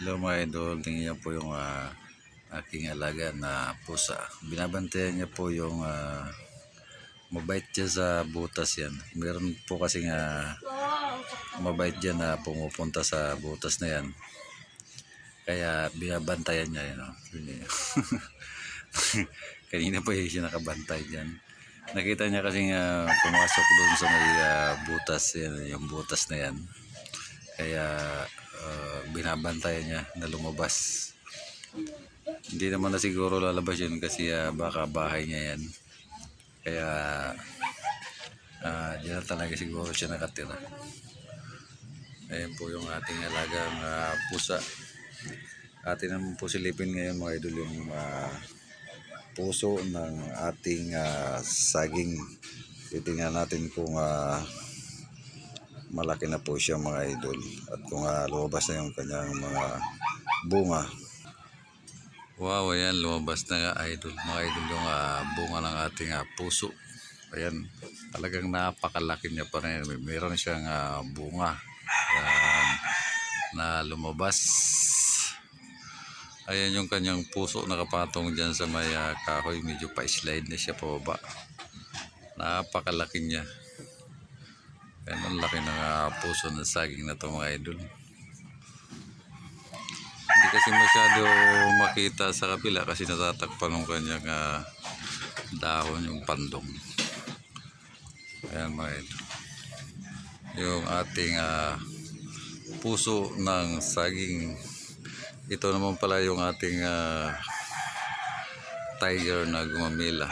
Hello mga idol, tingnan niyo po yung aking alaga na pusa. Binabantayan niya po yung mabait dyan sa butas yan. Meron po kasing mabait dyan na pumupunta sa butas na yan. Kaya binabantayan niya yun. Oh. Kanina po yung siya nakabantay dyan. Nakita niya kasing pumasok doon sa may butas yan, yung butas na yan. Kaya binabantayan niya na lumabas. Hindi naman na siguro lalabas yun kasi baka bahay niya yan. Kaya diyan na talaga siguro siya nakatira. Ayan po yung ating alagang pusa. Atin naman po silipin ngayon mga idol yung puso ng ating saging. Titingnan natin kung malaki na po siya mga idol at kung lumabas na yung kanyang mga bunga. Wow, ayan lumabas na nga idol. Mga idol yung bunga ng ating puso. Ayan, talagang napakalaki niya pa rin. Meron siyang bunga. Ayan, na lumabas. Ayan yung kanyang puso nakapatong dyan sa may kahoy. Medyo pa-slide na siya pababa. Napakalaki niya. Ayan, ang laki ng puso ng saging na ito mga idol. Hindi kasi masyado makita sa kabila kasi natatakpan ng kanyang dahon, yung pandong. Ayan mga idol. Yung ating puso ng saging. Ito naman pala yung ating tiger na gumamila.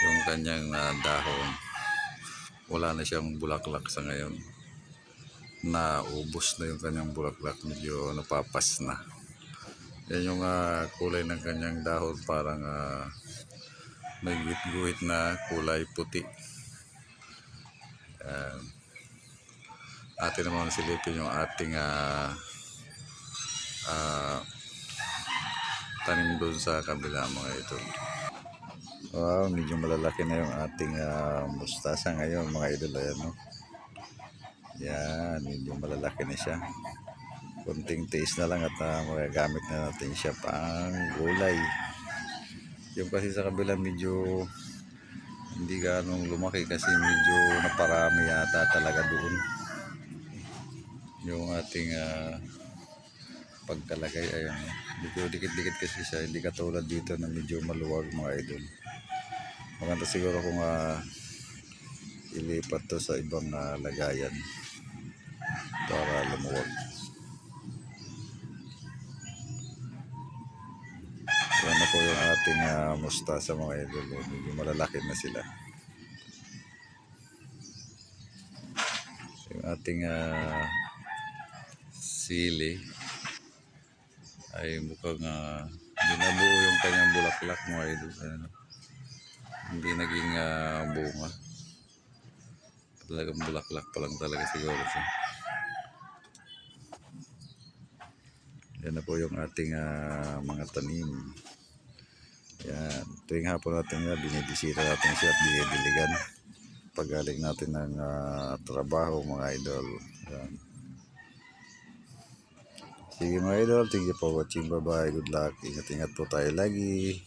Yung kanyang dahon. Wala na siyang bulaklak sa ngayon. Naubos na yung kanyang bulaklak, medyo napapas na. Yan yung kulay ng kanyang dahon, parang may guhit-guhit na kulay puti. Atin naman silipin yung ating tanim doon sa kabila mga ito. Wow, medyo malalaki na yung ating mustasa ngayon mga idol. Ayan, no? Yan, medyo malalaki na siya. Kunting taste na lang at magagamit na natin siya pang gulay. Yung kasi sa kabila medyo hindi ganong lumaki kasi medyo naparami yata talaga doon. Yung ating pagkalagay, ayan. Medyo dikit-dikit kasi siya, hindi katulad dito na medyo maluwag mga idol. Maganda siguro kung ilipat to sa ibang lagayan para lumuwag. Yan na po yung ating mustasa mga idol. Medyo malalaki na sila. Yung ating sili ay mukhang hindi nabuo yung kanyang bulaklak mga idol. Ano? Hindi naging bunga. Talagang bulaklak pa lang talaga siguro siya. Yan na po yung ating mga tanim. Yan. Tuwing hapon natin binibisita natin siya at dinidiligan. Pagaling natin ng trabaho mga idol. Yan. Sige mga idol, thank you for watching. Bye bye, good luck. Ingat-ingat po tayo lagi.